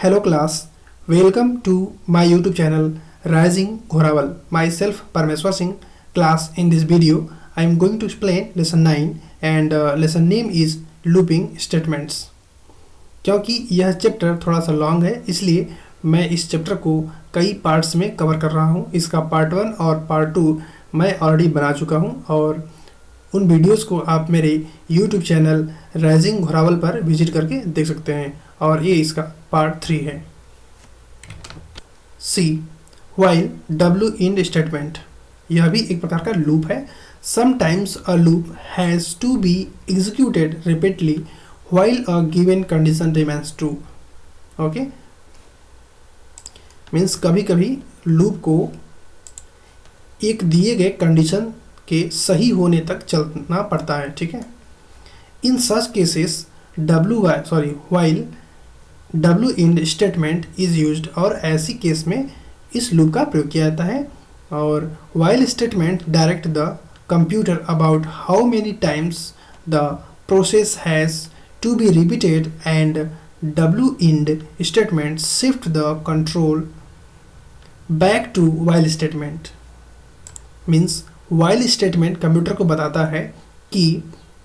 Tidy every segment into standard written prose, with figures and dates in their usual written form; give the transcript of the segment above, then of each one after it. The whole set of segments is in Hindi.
Hello class, welcome to my YouTube channel Rising Ghorawal. Myself Parmeshwar Singh. Class, in this video I am going to explain lesson 9 and lesson name is looping statements. क्योंकि यह चैप्टर थोड़ा सा लॉन्ग है इसलिए मैं इस चैप्टर को कई पार्ट्स में कवर कर रहा हूँ. इसका पार्ट 1 और पार्ट 2 मैं ऑलरेडी बना चुका हूँ और उन वीडियोस को आप मेरे YouTube चैनल राइजिंग घोरावल पर विजिट करके देख सकते हैं और ये इसका पार्ट 3 है. सी वाइल डब्ल्यू इंड स्टेटमेंट, यह भी एक प्रकार का लूप है. Sometimes a loop has to be executed repeatedly while a given condition remains true. Okay, means कभी कभी लूप को एक दिए गए कंडीशन के सही होने तक चलना पड़ता है. ठीक है. In such cases while W end statement is used, और ऐसी केस में इस लूप का प्रयोग किया जाता है. और while statement direct the computer about how many times the process has to be repeated and डब्ल्यू end statement shift the control back to while statement. Means while statement computer को बताता है कि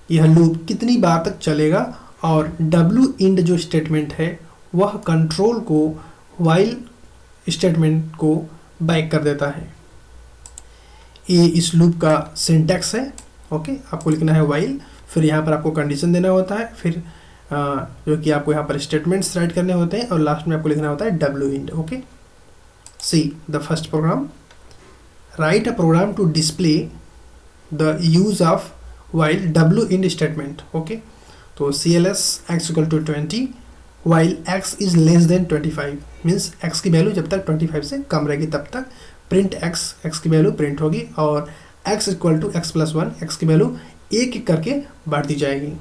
यह लूप कितनी बार तक चलेगा और डब्ल्यू इंड जो स्टेटमेंट है वह कंट्रोल को while स्टेटमेंट को बैक कर देता है. ये इस लूप का सिंटैक्स है. ओके, आपको लिखना है while, फिर यहाँ पर आपको कंडीशन देना होता है, फिर जो कि आपको यहाँ पर स्टेटमेंट्स राइट करने होते हैं और लास्ट में आपको लिखना होता है डब्ल्यू इंड. Okay, see the first program. Write a program to display the use of while w in statement. Okay, तो cls x equal to 20 while x is less than 25 means x की वैल्यू जब तक 25 से कम रहेगी तब तक प्रिंट x की वैल्यू प्रिंट होगी और x equal to x plus 1 x की वैल्यू एक एक करके बढ़ती जाएगी.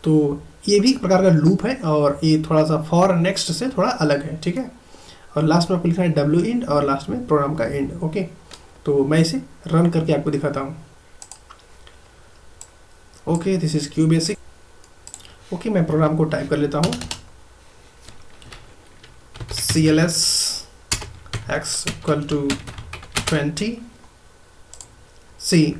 तो ये भी एक प्रकार का लूप है और ये थोड़ा सा फॉर नेक्स्ट से थोड़ा अलग है. ठीक है. और लास्ट में आपको लिखना है डब्ल्यू इंड और लास्ट में प्रोग्राम का एंड. ओके, तो मैं इसे रन करके आपको दिखाता हूँ. Okay, this is Q basic. Okay, मैं प्रोग्राम को टाइप कर लेता हूँ. cls x equal to 20. See,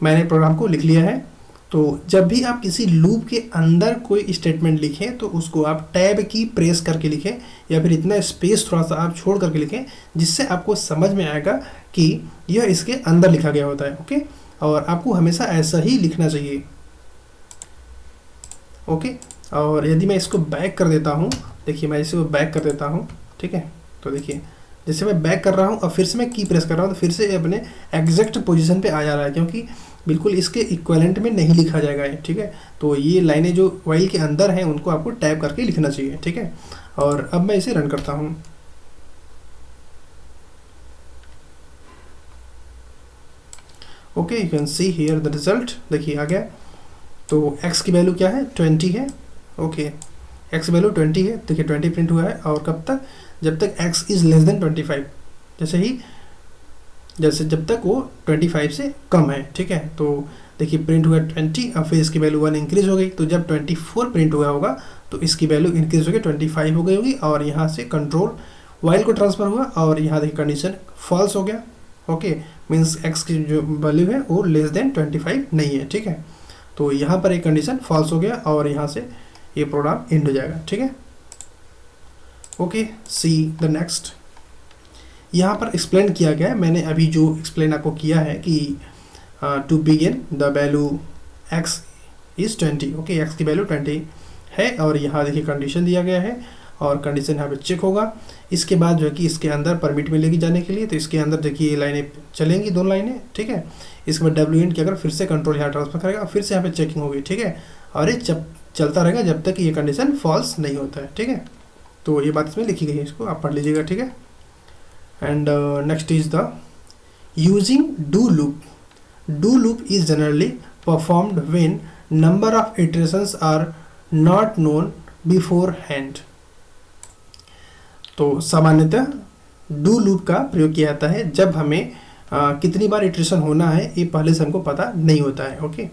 मैंने प्रोग्राम को लिख लिया है. तो जब भी आप किसी लूप के अंदर कोई स्टेटमेंट लिखें तो उसको आप टैब की प्रेस करके लिखें या फिर इतना स्पेस थोड़ा सा आप छोड़ करके लिखें जिससे आपको समझ में आएगा कि यह इसके अंदर लिखा गया होता है. ओके, और आपको हमेशा ऐसा ही लिखना चाहिए. ओके, और यदि मैं इसको बैक कर देता हूँ, देखिए मैं इसको बैक कर देता हूँ. ठीक है, तो देखिए जैसे मैं बैक कर रहा हूँ और फिर से मैं की प्रेस कर रहा हूँ तो फिर से अपने एग्जैक्ट पोजीशन पे आ जा रहा है क्योंकि बिल्कुल इसके इक्विवेलेंट में नहीं लिखा जाएगा ये. ठीक है, तो ये लाइनें जो वाइल के अंदर हैं उनको आपको टैप करके लिखना चाहिए. ठीक है, और अब मैं इसे रन करता हूँ. Okay, you can see here the result. देखिए आ गया. तो x की वैल्यू क्या है 20 है. ओके, x की वैल्यू 20 है. देखिए 20 प्रिंट हुआ है और कब तक, जब तक x इज लेस देन 25, जैसे जब तक वो 25 से कम है. ठीक है, तो देखिए प्रिंट हुआ 20 और फिर इसकी वैल्यू 1 इंक्रीज हो गई. तो जब 24 प्रिंट हुआ होगा तो इसकी वैल्यू इंक्रीज हो गई 25 हो गई होगी और यहाँ से कंट्रोल वाइल को ट्रांसफर हुआ और यहाँ देखिए कंडीशन फॉल्स हो गया. ओके, मीन्स x की जो वैल्यू है वो लेस देन 25 नहीं है. ठीक है, तो यहाँ पर एक कंडीशन फॉल्स हो गया और यहाँ से ये प्रोग्राम एंड हो जाएगा. ठीक है. Okay, see the next. यहाँ पर एक्सप्लेन किया गया है, मैंने अभी जो एक्सप्लेन आपको किया है कि to begin the value x is 20. Okay, x की वैल्यू 20 है और यहाँ देखिए कंडीशन दिया गया है और कंडीशन यहाँ पे चेक होगा. इसके बाद जो है कि इसके अंदर परमिट मिलेगी जाने के लिए, तो इसके अंदर देखिए ये लाइनें चलेंगी, 2 लाइनें. ठीक है, इसके बाद डब्ल्यू इंड किया, अगर फिर से कंट्रोल यहाँ ट्रांसफर करेगा फिर से यहाँ पे चेकिंग होगी. ठीक है, और ये चलता रहेगा जब तक ये कंडीशन फॉल्स नहीं होता है. ठीक है, तो ये बात इसमें लिखी गई है, इसको आप पढ़ लीजिएगा. ठीक है. And next is the using do loop. Do loop is generally performed when number of iterations are not known beforehand. तो सामान्यतः do loop का प्रयोग किया जाता है जब हमें कितनी बार इटरेशन होना है ये पहले से हमको पता नहीं होता है. ओके,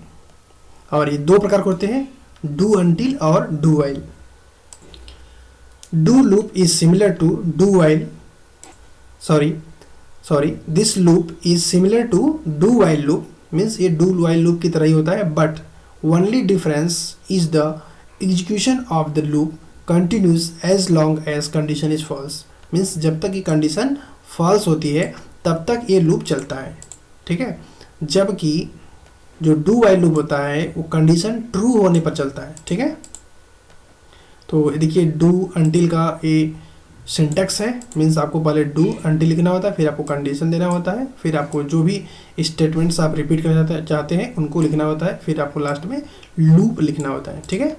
और ये 2 प्रकार के होते हैं, do until और do while. do loop is similar to do while this loop is similar to do while loop, means ये do while loop की तरह ही होता है, but only difference is the execution of the loop continues as long as condition is false, means जब तक ये कंडीशन false होती है तब तक ये लूप चलता है, ठीक है। जबकि जो डू वाइल लूप होता है वो कंडीशन ट्रू होने पर चलता है, ठीक है। तो देखिए डू अंटिल का ये सिंटैक्स है, मीन्स आपको पहले डू अंटिल लिखना होता है, फिर आपको कंडीशन देना होता है, फिर आपको जो भी स्टेटमेंट्स आप रिपीट करना चाहते हैं उनको लिखना होता है, फिर आपको लास्ट में लूप लिखना होता है, ठीक है।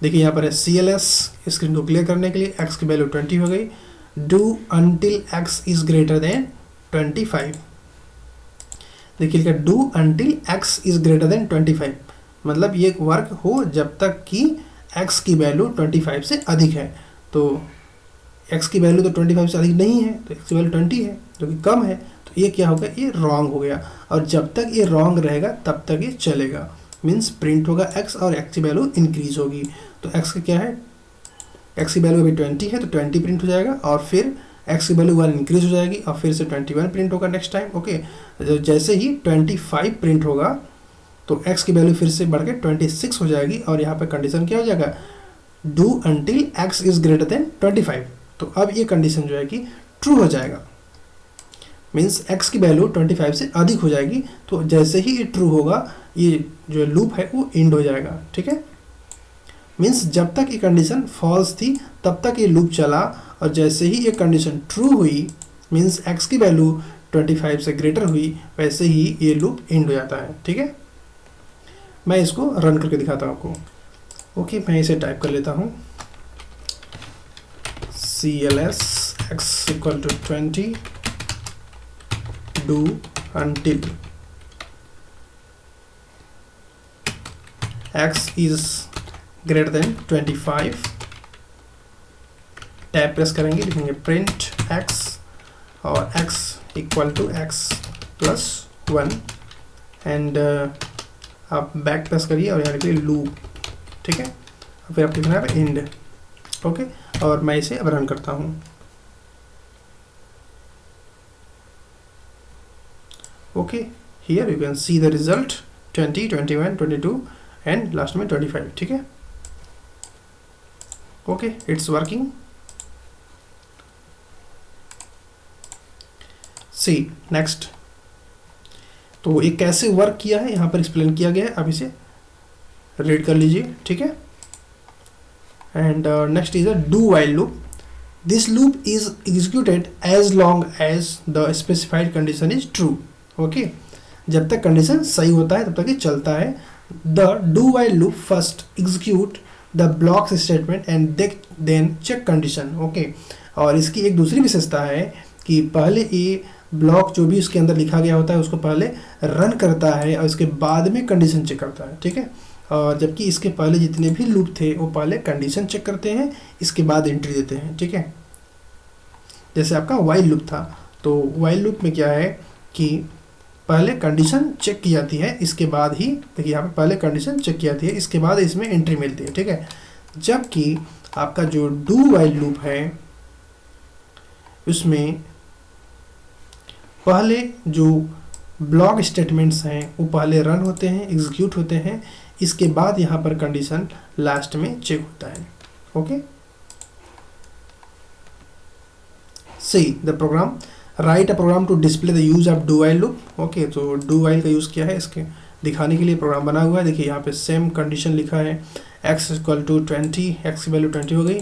देखिए यहाँ पर है CLS, स्क्रीन को क्लियर करने के लिए x की वैल्यू 20 हो गई, do until x is greater than 25। देखिए लिखा do until x is greater than 25, मतलब ये वर्क हो जब तक कि x की वैल्यू 25 से अधिक है। तो x की वैल्यू तो 25 से अधिक नहीं है, तो x की वैल्यू 20 है जो कि कम है, तो ये क्या होगा, ये रॉन्ग हो गया। और जब तक ये रॉन्ग रहेगा तब तक ये चलेगा, मीन्स प्रिंट होगा x और x की वैल्यू इंक्रीज होगी। तो x का क्या है, x की वैल्यू अभी 20 है तो 20 प्रिंट हो जाएगा, और फिर x की वैल्यू 1 इंक्रीज हो जाएगी और फिर से 21 प्रिंट होगा नेक्स्ट टाइम, ओके। जैसे ही 25 प्रिंट होगा तो x की वैल्यू फिर से बढ़ के 26 हो जाएगी, और यहाँ पे कंडीशन क्या हो जाएगा, do until x is greater than 25। तो अब ये कंडीशन जो है कि ट्रू हो जाएगा, मीन्स x की वैल्यू 25 से अधिक हो जाएगी। तो जैसे ही ये ट्रू होगा ये जो लूप है वो एंड हो जाएगा, ठीक है। मीन्स जब तक ये कंडीशन फॉल्स थी तब तक ये लूप चला, और जैसे ही ये कंडीशन ट्रू हुई मीन्स x की वैल्यू 25 से ग्रेटर हुई, वैसे ही ये लूप एंड हो जाता है, ठीक है। मैं इसको रन करके दिखाता हूँ आपको। ओके, मैं इसे टाइप कर लेता हूँ, CLS x equal to 20 do until x is greater than 25, tab press करेंगे, लिखेंगे प्रिंट x और x equal to x plus 1 and आप बैक प्रेस करिए और यहाँ लिखिए लूप, ठीक है। फिर आप लिखना है एंड, ओके। और मैं इसे अब रन करता हूँ। Okay, here you can see the result 20, 21, 22 and last में 25, ठीक है। Okay, it's working. See next, तो ये कैसे वर्क किया है यहाँ पर एक्सप्लेन किया गया है, अब इसे रीड कर लीजिए, ठीक है। And next is a do while loop, this loop is executed as long as the specified condition is true, okay. जब तक कंडीशन सही होता है तब तक ये चलता है। The do while loop first execute the block statement and then check condition, okay. और इसकी एक दूसरी विशेषता है कि पहले ये ब्लॉक जो भी उसके अंदर लिखा गया होता है उसको पहले रन करता है और उसके बाद में कंडीशन चेक करता है, ठीक है। और जबकि इसके पहले जितने भी लूप थे वो पहले कंडीशन चेक करते हैं, इसके बाद एंट्री देते हैं, ठीक है। जैसे आपका वाइल लूप था, तो वाइल लूप में क्या है कि पहले कंडीशन चेक की जाती है, इसके बाद ही देखिए यहाँ पे पहले कंडीशन चेक की जाती है, इसके बाद इसमें एंट्री मिलती है, ठीक है। जबकि आपका जो डू वाइल लूप है उसमें पहले जो ब्लॉक स्टेटमेंट्स हैं वो पहले रन होते हैं, एग्जीक्यूट होते हैं, इसके बाद यहाँ पर कंडीशन लास्ट में चेक होता है, okay. See the program, write a program to display the use of do while loop, okay. तो डू वाइल का यूज़ किया है, इसके दिखाने के लिए प्रोग्राम बना हुआ है। देखिए यहाँ पे सेम कंडीशन लिखा है, x इक्वल टू 20, x की वैल्यू 20 हो गई,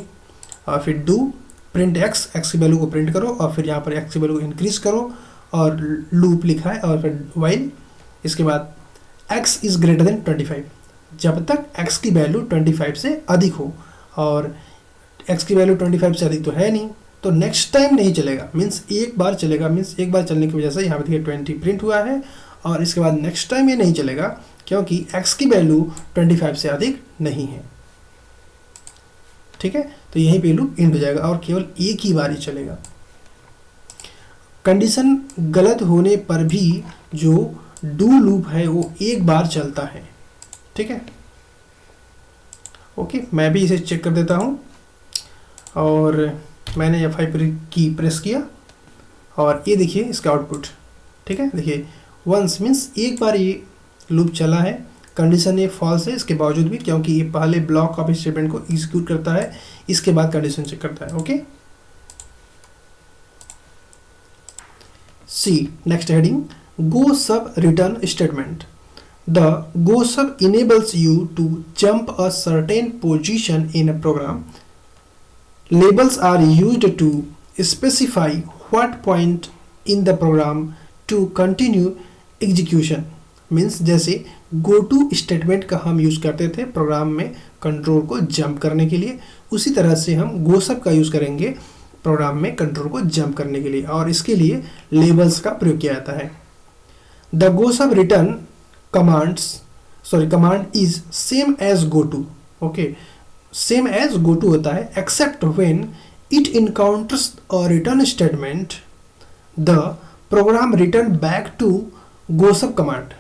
और फिर डू प्रिंट x की वैल्यू को प्रिंट करो, और फिर यहाँ पर x की वैल्यू को इंक्रीज करो, और लूप लिखा है, और फिर वाइल, इसके बाद x इज ग्रेटर देन 25, जब तक x की वैल्यू 25 से अधिक हो, और x की वैल्यू 25 से अधिक तो है नहीं, तो नेक्स्ट टाइम नहीं चलेगा, मीन्स एक बार चलेगा, मीन्स एक बार चलने की वजह से यहाँ पे देखिए 20 प्रिंट हुआ है, और इसके बाद नेक्स्ट टाइम ये नहीं चलेगा क्योंकि x की वैल्यू 25 से अधिक नहीं है, ठीक है। तो यहीं पे लूप एंड हो जाएगा और केवल एक ही बार ही चलेगा। कंडीशन गलत होने पर भी जो डू लूप है वो एक बार चलता है, ठीक है। ओके, मैं भी इसे चेक कर देता हूँ। और मैंने F5 की प्रेस किया और ये देखिए इसका आउटपुट, ठीक है। देखिए वंस मीन्स एक बार ये लूप चला है, कंडीशन ये फॉल्स है इसके बावजूद भी, क्योंकि ये पहले ब्लॉक ऑफ स्टेटमेंट को एग्जीक्यूट करता है, इसके बाद कंडीशन चेक करता है। ओके, सी नेक्स्ट हेडिंग, गो सब return statement. The go sub enables you to jump a certain position in a program. Labels are used to specify what point in the program to continue execution. Means जैसे गो टू स्टेटमेंट का हम यूज़ करते थे प्रोग्राम में कंट्रोल को जंप करने के लिए, उसी तरह से हम गो सब का यूज़ करेंगे प्रोग्राम में कंट्रोल को जंप करने के लिए, और इसके लिए लेबल्स का प्रयोग किया जाता है। द गो सब return command is same as goto. Okay, same as goto होता है, except when it encounters a return statement, the program return back to go sub command.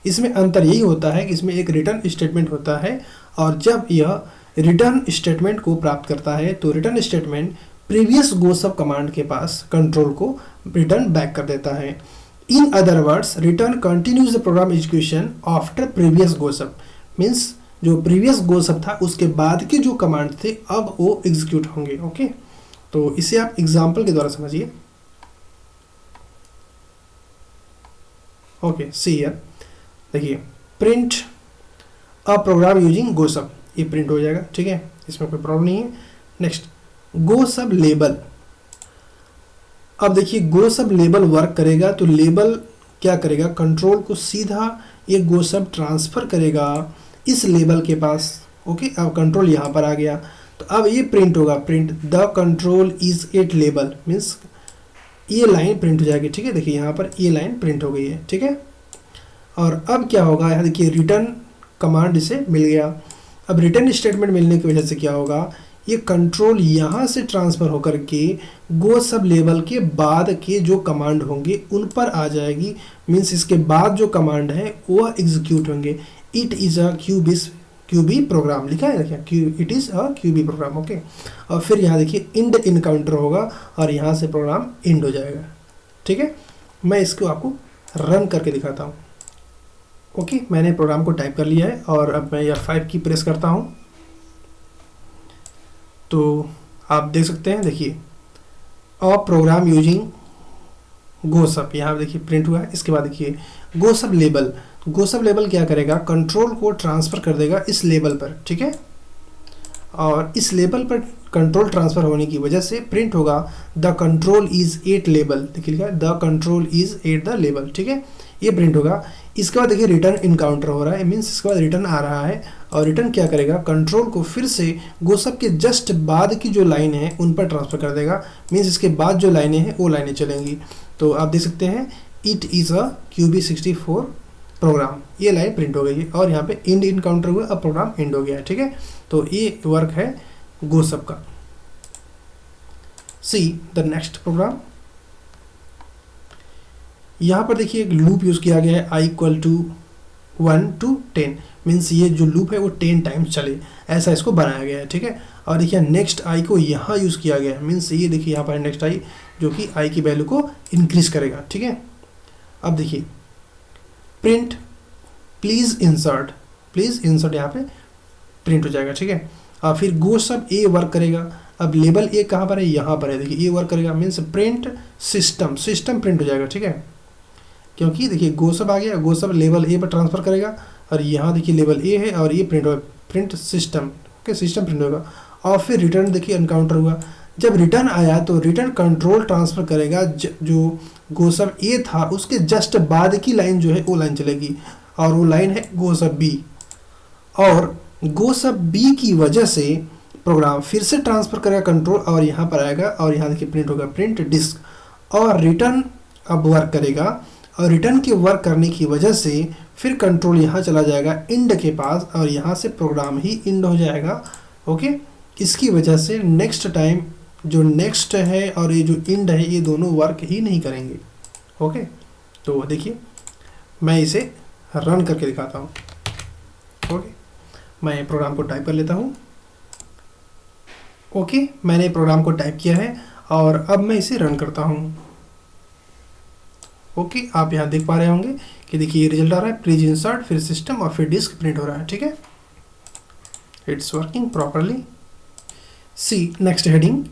इसमें अंतर यही होता है कि इसमें एक रिटर्न स्टेटमेंट होता है, और जब यह रिटर्न स्टेटमेंट को प्राप्त करता है तो रिटर्न स्टेटमेंट प्रीवियस गो सब कमांड के पास कंट्रोल को रिटर्न बैक कर देता है। In other words, return continues the program execution after previous go sub. Means जो previous go sub था उसके बाद के जो कमांड थे अब वो एग्जीक्यूट होंगे। ओके, तो इसे आप एग्जाम्पल के द्वारा समझिए। ओके, सी हियर, देखिए प्रिंट अ प्रोग्राम यूजिंग गो सब, ये प्रिंट हो जाएगा, ठीक है, इसमें कोई प्रॉब्लम नहीं है। नेक्स्ट, गो सब लेबल। अब देखिए गो सब लेबल वर्क करेगा तो लेबल क्या करेगा, कंट्रोल को सीधा ये गो सब ट्रांसफ़र करेगा इस लेबल के पास। ओके, अब कंट्रोल यहाँ पर आ गया तो अब ये प्रिंट होगा, print the control is at label, means ये लाइन प्रिंट हो जाएगी, ठीक है। देखिए यहाँ पर ये लाइन प्रिंट हो गई है, ठीक है। और अब क्या होगा, यहाँ देखिए रिटर्न कमांड इसे मिल गया। अब रिटर्न स्टेटमेंट मिलने की वजह से क्या होगा, ये कंट्रोल यहाँ से ट्रांसफ़र होकर के गो सब लेबल के बाद के जो कमांड होंगे उन पर आ जाएगी। मीन्स इसके बाद जो कमांड है वह एग्जीक्यूट होंगे। It is a QB program लिखा है, देखिए it is a QB program. Okay, और फिर यहाँ देखिए इंड इनकाउंटर होगा और यहाँ से प्रोग्राम इंड हो जाएगा, ठीक है। मैं इसको आपको रन करके दिखाता हूँ। ओके, मैंने प्रोग्राम को टाइप कर लिया है और अब मैं F5 की प्रेस करता हूँ तो आप देख सकते हैं, देखिए अ प्रोग्राम यूजिंग गो सब, यहाँ देखिए प्रिंट हुआ है। इसके बाद देखिए गो सब लेबल क्या करेगा, कंट्रोल को ट्रांसफ़र कर देगा इस लेबल पर, ठीक है। और इस लेबल पर कंट्रोल ट्रांसफ़र होने की वजह से प्रिंट होगा the control is at label, देखिए लिखा है the control is at the label, ठीक है, ये प्रिंट होगा। इसके बाद देखिए रिटर्न इनकाउंटर हो रहा है, मीन्स इसके बाद रिटर्न आ रहा है और रिटर्न क्या करेगा, कंट्रोल को फिर से गो सब के जस्ट बाद की जो लाइन है उन पर ट्रांसफ़र कर देगा। मीन्स इसके बाद जो लाइनें हैं वो लाइनें चलेंगी। तो आप देख सकते हैं इट इज़ अ QB64 प्रोग्राम, ये लाइन प्रिंट हो गई है और यहाँ पे इंड इनकाउंटर हुआ, अब प्रोग्राम इंड हो गया है, ठीक है। तो ये वर्क है गो सब का। सी द नेक्स्ट प्रोग्राम, यहाँ पर देखिए एक लूप यूज़ किया गया है i = 1 to 10, मीन्स ये जो लूप है वो 10 टाइम्स चले, ऐसा इसको बनाया गया है, ठीक है। और देखिए नेक्स्ट आई को यहाँ यूज़ किया गया है, मीन्स ये देखिए यहाँ पर नेक्स्ट आई जो कि आई की वैल्यू को इंक्रीज करेगा, ठीक है। अब देखिए प्रिंट प्लीज़ इंसर्ट यहाँ पे प्रिंट हो जाएगा, ठीक है। और फिर गो सब ए वर्क करेगा। अब लेबल ए कहाँ पर है, यहाँ पर है, देखिए ये वर्क करेगा, मीन्स प्रिंट सिस्टम प्रिंट हो जाएगा, ठीक है। क्योंकि देखिए गो सब आ गया, गो सब लेवल ए पर ट्रांसफ़र करेगा और यहाँ देखिए लेवल ए है और ये प्रिंट होगा print system, okay, system print होगा। और फिर रिटर्न देखिए एनकाउंटर हुआ, जब रिटर्न आया तो रिटर्न कंट्रोल ट्रांसफ़र करेगा जो गो सब ए था उसके जस्ट बाद की लाइन जो है वो लाइन चलेगी और वो लाइन है गो सब बी। और गो सब बी की वजह से प्रोग्राम फिर से ट्रांसफ़र करेगा कंट्रोल और यहाँ पर आएगा और यहाँ देखिए प्रिंट होगा प्रिंट डिस्क, और रिटर्न अब वर्क करेगा और रिटर्न के वर्क करने की वजह से फिर कंट्रोल यहाँ चला जाएगा इंड के पास और यहाँ से प्रोग्राम ही इंड हो जाएगा, ओके। इसकी वजह से नेक्स्ट टाइम जो नेक्स्ट है और ये जो इंड है ये दोनों वर्क ही नहीं करेंगे, ओके। तो देखिए मैं इसे रन करके दिखाता हूँ, ओके। मैं प्रोग्राम को टाइप कर लेता हूँ। ओके, मैंने प्रोग्राम को टाइप किया है और अब मैं इसे रन करता हूँ। ओके, आप यहाँ देख पा रहे होंगे कि देखिए ये रिजल्ट आ रहा है, पेज इंसर्ट, फिर सिस्टम और फिर डिस्क प्रिंट हो रहा है। ठीक है, it's working properly. See next heading,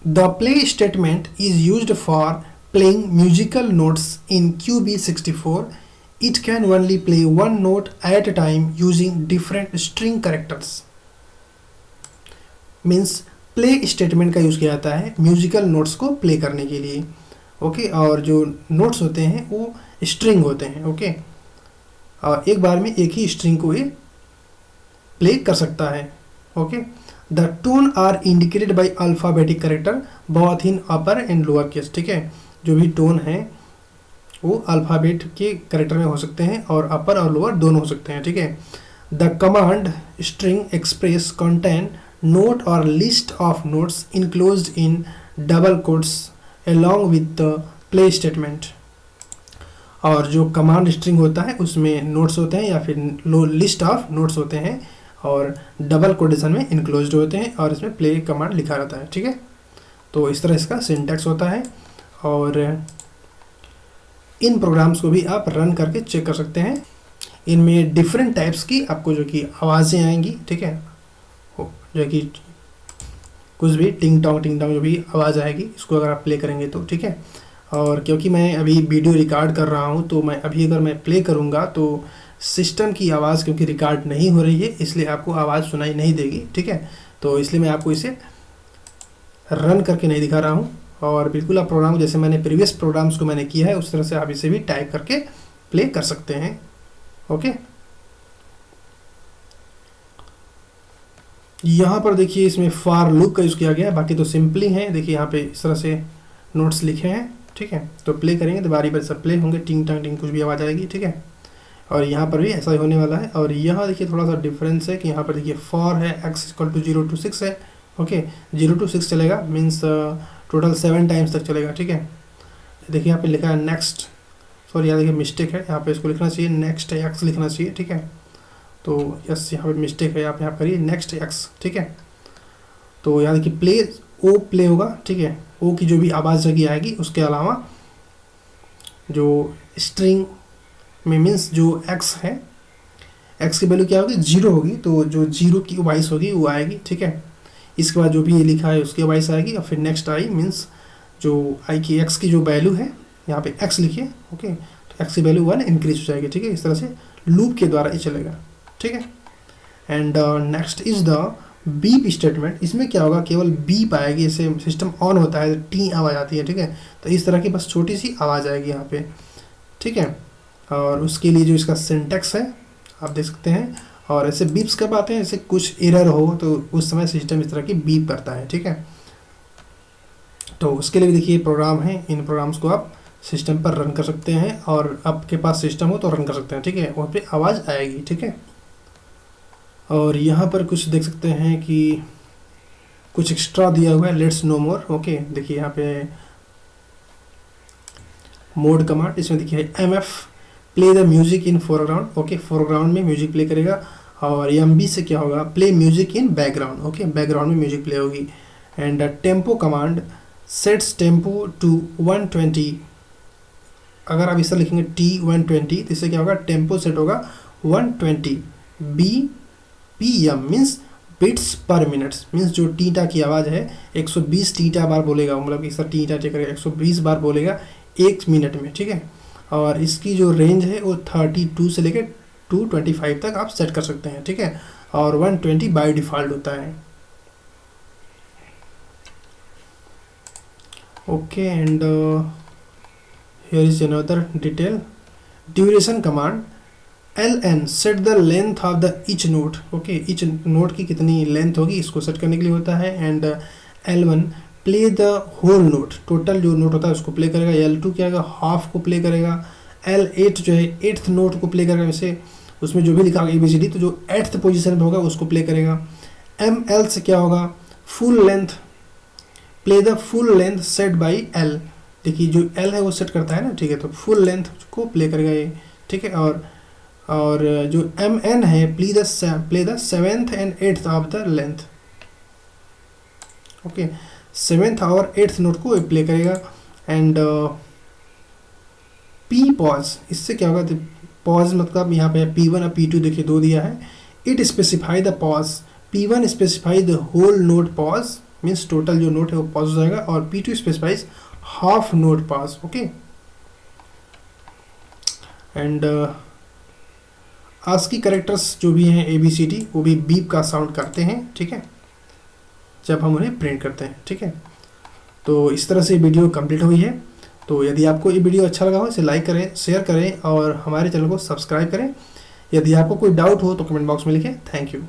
the play statement is used for playing musical notes in QB64. It can only play one note at a time using different string characters. Means play statement का यूज़ किया जाता है म्यूजिकल नोट्स को प्ले करने के लिए। ओके, और जो नोट्स होते हैं वो स्ट्रिंग होते हैं। ओके, और एक बार में एक ही स्ट्रिंग को ये प्ले कर सकता है। Okay, the tone are indicated by alphabetic character both in upper and lower case. ठीक है, जो भी टोन है वो अल्फ़ाबेट के करेक्टर में हो सकते हैं और अपर और लोअर दोनों हो सकते हैं। ठीक है, the command string express contain note और list of notes enclosed in double quotes along with the play statement. और जो कमांड स्ट्रिंग होता है उसमें नोट्स होते हैं या फिर लिस्ट ऑफ नोट्स होते हैं और डबल कोटेशन में इनक्लोज्ड होते हैं और इसमें प्ले कमांड लिखा रहता है। ठीक है, तो इस तरह इसका सिंटैक्स होता है और इन प्रोग्राम्स को भी आप रन करके चेक कर सकते हैं। इनमें डिफरेंट टाइप्स की आपको जो कि आवाज़ें आएंगी। ठीक है, जो कि कुछ भी टिंग टोंग जो भी आवाज़ आएगी इसको अगर आप प्ले करेंगे तो। ठीक है, और क्योंकि मैं अभी वीडियो रिकॉर्ड कर रहा हूँ तो मैं अभी अगर मैं प्ले करूँगा तो सिस्टम की आवाज़ क्योंकि रिकॉर्ड नहीं हो रही है इसलिए आपको आवाज़ सुनाई नहीं देगी। ठीक है, तो इसलिए मैं आपको इसे रन करके नहीं दिखा रहा हूँ और बिल्कुल आप प्रोग्राम जैसे मैंने प्रीवियस प्रोग्राम्स को मैंने किया है उस तरह से आप इसे भी टाइप करके प्ले कर सकते हैं। ओके, यहाँ पर देखिए इसमें फॉर लूप का यूज़ किया गया है, बाकी तो सिंपली है। देखिए यहाँ पे इस तरह से नोट्स लिखे हैं। ठीक है, तो प्ले करेंगे तो बारी बारी सब प्ले होंगे, टिंग टंग टिंग कुछ भी आवाज़ आएगी। ठीक है, और यहाँ पर भी ऐसा ही होने वाला है। और यहाँ देखिए थोड़ा सा डिफरेंस है कि यहाँ पर देखिए फॉर है x = 0 to 6 है। ओके, 0 to 6 चलेगा, मीन्स टोटल 7 टाइम्स तक चलेगा। ठीक है, देखिए यहाँ पे लिखा है नेक्स्ट, सॉरी यहाँ देखिए मिस्टेक है, यहाँ पे इसको लिखना चाहिए नेक्स्ट x लिखना चाहिए। ठीक है, तो यस यहाँ पे मिस्टेक है, आप यहाँ करिए नेक्स्ट x। ठीक है, तो यहाँ देखिए प्ले ओ प्ले होगा। ठीक है, ओ की जो भी आवाज़ जगह आएगी उसके अलावा जो स्ट्रिंग में मीन्स जो x है, x की वैल्यू क्या होगी 0 होगी, तो जो 0 की वॉइस होगी वो आएगी। ठीक है, इसके बाद जो भी ये लिखा है उसकी वॉइस आएगी और फिर नेक्स्ट आई मीन्स जो आई की x की जो वैल्यू है यहाँ पे x लिखिए। ओके, तो x की वैल्यू 1 इंक्रीज हो जाएगी। ठीक है, इस तरह से लूप के द्वारा ये चलेगा। ठीक है, and next is the beep statement. इसमें क्या होगा, केवल बीप आएगी, जैसे सिस्टम ऑन होता है टी आवाज़ आती है। ठीक है, तो इस तरह की बस छोटी सी आवाज़ आएगी यहाँ पे। ठीक है, और उसके लिए जो इसका सिंटैक्स है आप देख सकते हैं। और ऐसे बीप्स कब आते हैं, जैसे कुछ एरर हो तो उस समय सिस्टम इस तरह की बीप करता है। ठीक है, तो उसके लिए भी देखिए प्रोग्राम है, इन प्रोग्राम्स को आप सिस्टम पर रन कर सकते हैं और आपके पास सिस्टम हो तो रन कर सकते हैं। ठीक है, वहाँ पे आवाज़ आएगी। ठीक है, और यहाँ पर कुछ देख सकते हैं कि कुछ एक्स्ट्रा दिया हुआ है, लेट्स नो मोर। ओके, देखिए यहाँ पे मोड कमांड, इसमें देखिए MF play the music in foreground. Okay, foreground में म्यूजिक प्ले करेगा। और MB से क्या होगा, play music in background. Okay, background में म्यूजिक प्ले होगी। And tempo command sets tempo to 120। अगर आप इस तरह लिखेंगे T120 तो इससे क्या होगा, टेम्पो सेट होगा 120 BPM मीन्स बिट्स पर मिनट्स। मीन्स जो टीटा की आवाज़ है 120 टीटा बार बोलेगा, मतलब इस तरह टीटा करेगा 120 बार बोलेगा 1 मिनट में। ठीक है, और इसकी जो रेंज है वो 32 से लेकर 225 तक आप सेट कर सकते हैं। ठीक है, और 120 बाय डिफ़ॉल्ट होता है। Okay, and here is another detail. Duration command LN set the length of the each note. Okay, each note की कितनी लेंथ होगी इसको सेट करने के लिए होता है। And L1 play the whole note, total जो नोट होता है उसको प्ले करेगा। L2 क्या होगा, हाफ को प्ले करेगा। L8 जो है 8th नोट को प्ले करेगा, वैसे उसमें जो भी लिखा होगा ABCD तो जो 8th पोजीशन पे होगा उसको प्ले करेगा। ML से क्या होगा, full length, play the full length set by L। देखिए जो L है वो सेट करता है ना। ठीक है, तो फुल लेंथ को प्ले करेगा ये। ठीक है, और और जो MN है play the 7th and 8th of the length. Okay, 7th और 8th नोट को प्ले करेगा। एंड P पॉज, इससे क्या होगा, पॉज मतलब यहाँ पे P1 और P2 देखिए दो दिया है। It specify the pause, P1 specify the whole note pause, means total जो नोट है वो पॉज हो जाएगा, और P2 specifies half note pause. Okay, and ASCII characters जो भी हैं ABCD वो भी बीप का साउंड करते हैं, ठीक है, जब हम उन्हें प्रिंट करते हैं, ठीक है। तो इस तरह से वीडियो कंप्लीट हुई है। तो यदि आपको ये वीडियो अच्छा लगा हो इसे लाइक करें, शेयर करें और हमारे चैनल को सब्सक्राइब करें। यदि आपको कोई डाउट हो तो कमेंट बॉक्स में लिखें। Thank you.